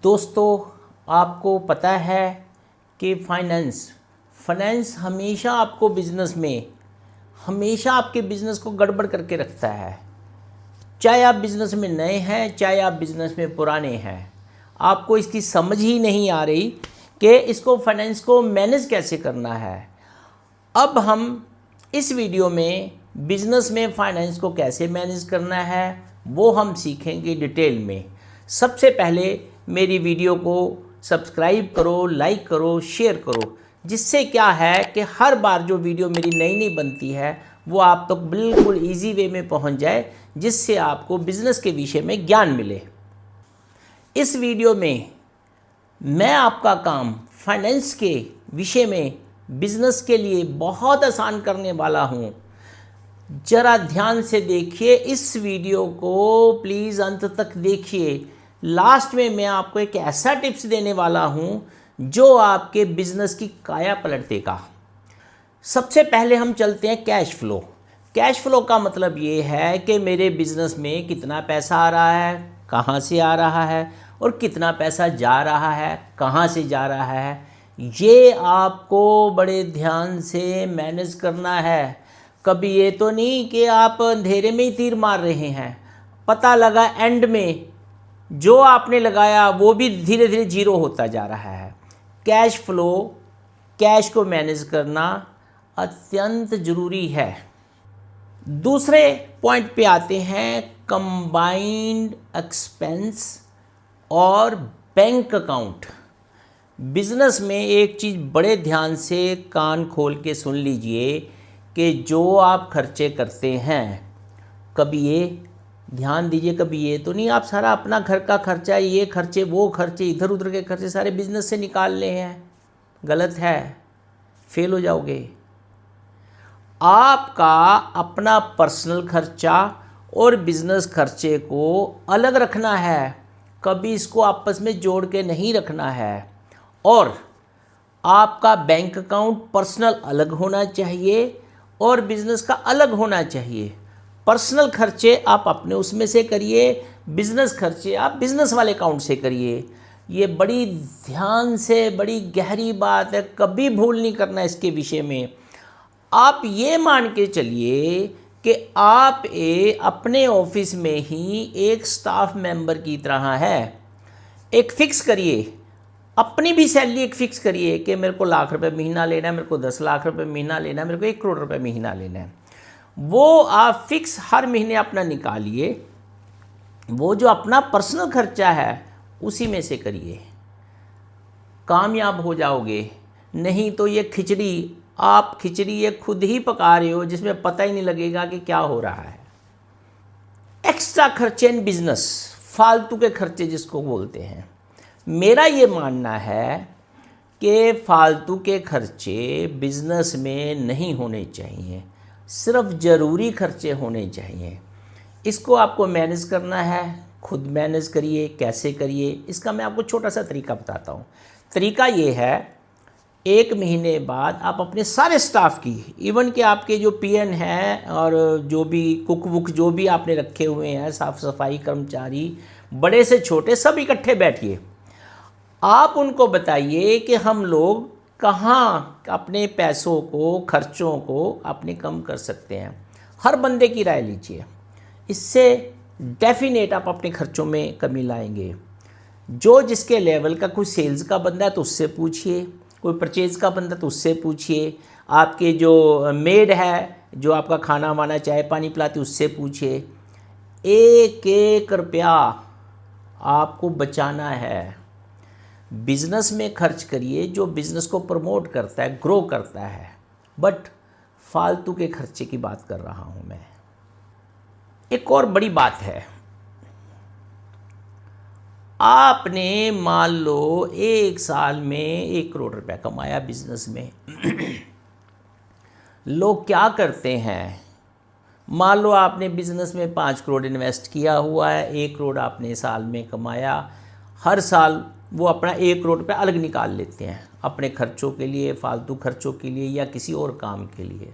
दोस्तों, आपको पता है कि फाइनेंस हमेशा आपको बिज़नेस में हमेशा आपके बिज़नेस को गड़बड़ करके रखता है। चाहे आप बिज़नेस में नए हैं, चाहे आप बिज़नेस में पुराने हैं, आपको इसकी समझ ही नहीं आ रही कि इसको फाइनेंस को मैनेज कैसे करना है। अब हम इस वीडियो में बिज़नेस में फाइनेंस को कैसे मैनेज करना है वो हम सीखेंगे डिटेल में। सबसे पहले मेरी वीडियो को सब्सक्राइब करो, लाइक करो, शेयर करो, जिससे क्या है कि हर बार जो वीडियो मेरी नई नई बनती है वो आप तक बिल्कुल इजी वे में पहुंच जाए, जिससे आपको बिज़नेस के विषय में ज्ञान मिले। इस वीडियो में मैं आपका काम फाइनेंस के विषय में बिज़नेस के लिए बहुत आसान करने वाला हूं। ज़रा ध्यान से देखिए इस वीडियो को, प्लीज़ अंत तक देखिए। लास्ट में मैं आपको एक ऐसा टिप्स देने वाला हूं जो आपके बिज़नेस की काया पलट देगा। सबसे पहले हम चलते हैं कैश फ्लो। कैश फ्लो का मतलब ये है कि मेरे बिज़नेस में कितना पैसा आ रहा है, कहाँ से आ रहा है, और कितना पैसा जा रहा है, कहाँ से जा रहा है। ये आपको बड़े ध्यान से मैनेज करना है। कभी ये तो नहीं कि आप अंधेरे में ही तीर मार रहे हैं, पता लगा एंड में जो आपने लगाया वो भी धीरे धीरे जीरो होता जा रहा है। कैश फ्लो, कैश को मैनेज करना अत्यंत ज़रूरी है। दूसरे पॉइंट पे आते हैं कंबाइंड एक्सपेंस और बैंक अकाउंट। बिज़नेस में एक चीज़ बड़े ध्यान से कान खोल के सुन लीजिए कि जो आप खर्चे करते हैं, कभी ये ध्यान दीजिए, कभी ये तो नहीं आप सारा अपना घर का खर्चा, ये खर्चे, वो खर्चे, इधर उधर के खर्चे सारे बिज़नेस से निकाल ले हैं। गलत है, फेल हो जाओगे। आपका अपना पर्सनल खर्चा और बिज़नेस खर्चे को अलग रखना है, कभी इसको आपस में जोड़ के नहीं रखना है। और आपका बैंक अकाउंट पर्सनल अलग होना चाहिए और बिज़नेस का अलग होना चाहिए। पर्सनल खर्चे आप अपने उसमें से करिए, बिज़नेस खर्चे आप बिज़नेस वाले अकाउंट से करिए। ये बड़ी ध्यान से, बड़ी गहरी बात है, कभी भूल नहीं करना इसके विषय में। आप ये मान के चलिए कि आप अपने ऑफिस में ही एक स्टाफ मेंबर की तरह है। एक फिक्स करिए, अपनी भी सैलरी एक फिक्स करिए कि मेरे को लाख रुपए महीना लेना है, मेरे को 10 लाख रुपए महीना लेना है, मेरे को 1 करोड़ रुपए महीना लेना है। वो आप फिक्स हर महीने अपना निकालिए, वो जो अपना पर्सनल खर्चा है उसी में से करिए, कामयाब हो जाओगे। नहीं तो ये खिचड़ी ये खुद ही पका रहे हो, जिसमें पता ही नहीं लगेगा कि क्या हो रहा है। एक्स्ट्रा खर्चे इन बिजनेस, फालतू के खर्चे जिसको बोलते हैं, मेरा ये मानना है कि फालतू के खर्चे बिजनेस में नहीं होने चाहिए, सिर्फ ज़रूरी खर्चे होने चाहिए। इसको आपको मैनेज करना है, खुद मैनेज करिए। कैसे करिए, इसका मैं आपको छोटा सा तरीका बताता हूँ। तरीका ये है, 1 महीने बाद आप अपने सारे स्टाफ की, इवन कि आपके जो पीएन हैं और जो भी कुक वुक जो भी आपने रखे हुए हैं, साफ़ सफाई कर्मचारी, बड़े से छोटे, सब इकट्ठे बैठिए। आप उनको बताइए कि हम लोग कहाँ अपने पैसों को, खर्चों को अपने कम कर सकते हैं। हर बंदे की राय लीजिए, इससे डेफिनेट आप अपने खर्चों में कमी लाएंगे। जो जिसके लेवल का, कोई सेल्स का बंदा है तो उससे पूछिए, कोई परचेज़ का बंदा तो उससे पूछिए, आपके जो मेड है जो आपका खाना वाना चाय पानी पिलाती उससे पूछिए। 1-1 रुपया आपको बचाना है। बिज़नेस में खर्च करिए जो बिज़नेस को प्रमोट करता है, ग्रो करता है। बट फालतू के खर्चे की बात कर रहा हूँ मैं। एक और बड़ी बात है, आपने मान लो 1 साल में 1 करोड़ रुपया कमाया बिज़नेस में। लोग क्या करते हैं, मान लो आपने बिज़नेस में 5 करोड़ इन्वेस्ट किया हुआ है, 1 करोड़ आपने साल में कमाया। हर साल वो अपना 1 करोड़ रुपया अलग निकाल लेते हैं अपने खर्चों के लिए, फालतू खर्चों के लिए या किसी और काम के लिए।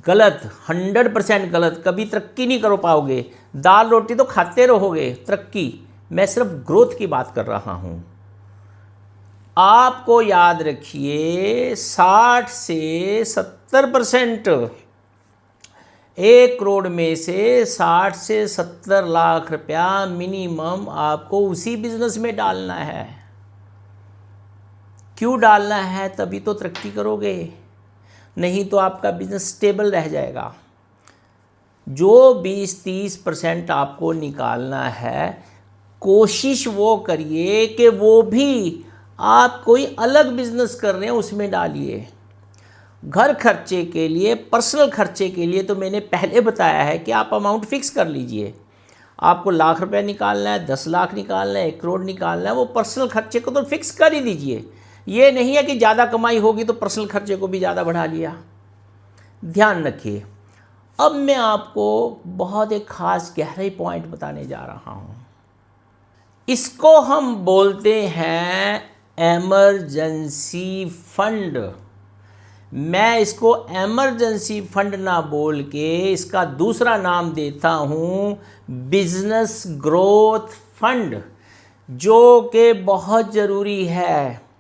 गलत, 100% गलत। कभी तरक्की नहीं कर पाओगे। दाल रोटी तो खाते रहोगे, तरक्की मैं सिर्फ ग्रोथ की बात कर रहा हूँ। आपको याद रखिए 60 से 70%, 1 करोड़ में से 60 से 70 लाख रुपया मिनिमम आपको उसी बिजनेस में डालना है। क्यों डालना है? तभी तो तरक्की करोगे, नहीं तो आपका बिजनेस स्टेबल रह जाएगा। जो 20-30% आपको निकालना है, कोशिश वो करिए कि वो भी आप कोई अलग बिजनेस कर रहे हैं उसमें डालिए। घर खर्चे के लिए, पर्सनल खर्चे के लिए तो मैंने पहले बताया है कि आप अमाउंट फिक्स कर लीजिए। आपको लाख रुपए निकालना है, 10 लाख निकालना है, 1 करोड़ निकालना है, वो पर्सनल खर्चे को तो फिक्स कर ही दीजिए। ये नहीं है कि ज़्यादा कमाई होगी तो पर्सनल खर्चे को भी ज़्यादा बढ़ा लिया। ध्यान रखिए। अब मैं आपको बहुत एक ख़ास गहराई पॉइंट बताने जा रहा हूँ। इसको हम बोलते हैं इमरजेंसी फंड। मैं इसको इमरजेंसी फंड ना बोल के इसका दूसरा नाम देता हूँ बिजनेस ग्रोथ फंड, जो कि बहुत ज़रूरी है।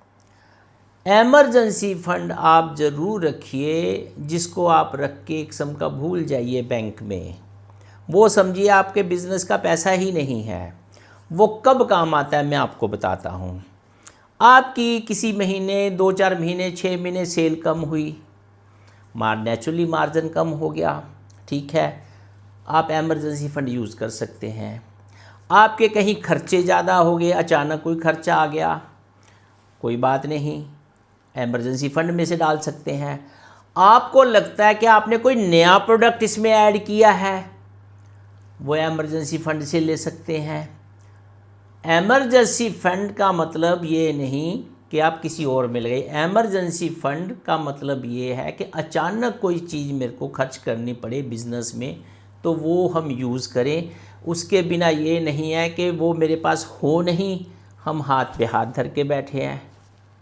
इमरजेंसी फंड आप ज़रूर रखिए, जिसको आप रख के एक किस्म का भूल जाइए बैंक में। वो समझिए आपके बिज़नेस का पैसा ही नहीं है। वो कब काम आता है मैं आपको बताता हूँ। आपकी किसी महीने, 2-4 महीने, 6 महीने सेल कम हुई, नेचुरली मार्जिन कम हो गया, ठीक है, आप इमरजेंसी फंड यूज़ कर सकते हैं। आपके कहीं खर्चे ज़्यादा हो गए, अचानक कोई खर्चा आ गया, कोई बात नहीं, इमरजेंसी फंड में से डाल सकते हैं। आपको लगता है कि आपने कोई नया प्रोडक्ट इसमें ऐड किया है, वो इमरजेंसी फंड से ले सकते हैं। इमरजेंसी फंड का मतलब ये नहीं कि आप किसी और में लगे। इमरजेंसी फंड का मतलब ये है कि अचानक कोई चीज़ मेरे को खर्च करनी पड़े बिज़नेस में, तो वो हम यूज़ करें। उसके बिना ये नहीं है कि वो मेरे पास हो नहीं, हम हाथ पे हाथ धर के बैठे हैं,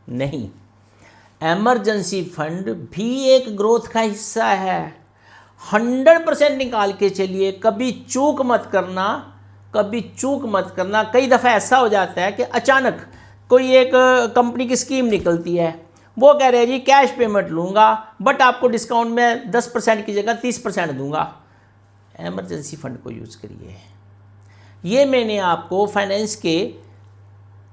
नहीं। इमरजेंसी फंड भी एक ग्रोथ का हिस्सा है। 100% निकाल के चलिए, कभी चूक मत करना, कभी चूक मत करना। कई दफ़ा ऐसा हो जाता है कि अचानक कोई एक कंपनी की स्कीम निकलती है, वो कह रहे हैं जी कैश पेमेंट लूँगा बट आपको डिस्काउंट में 10% की जगह 30% दूँगा। इमरजेंसी फंड को यूज़ करिए। ये मैंने आपको फाइनेंस के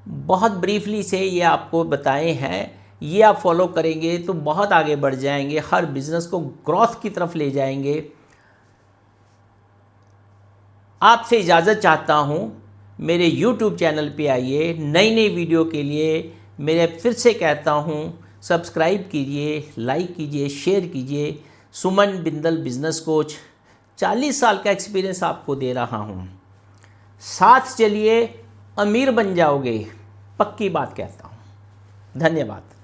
बहुत ब्रीफली से ये आपको बताए हैं। ये आप फॉलो करेंगे तो बहुत आगे बढ़ जाएंगे, हर बिज़नेस को ग्रोथ की तरफ ले जाएंगे। आपसे इजाज़त चाहता हूँ, मेरे YouTube चैनल पे आइए नई नई वीडियो के लिए। मेरे फिर से कहता हूँ, सब्सक्राइब कीजिए, लाइक कीजिए, शेयर कीजिए। सुमन बिंदल बिज़नेस कोच, 40 साल का एक्सपीरियंस आपको दे रहा हूँ। साथ चलिए, अमीर बन जाओगे, पक्की बात कहता हूँ। धन्यवाद।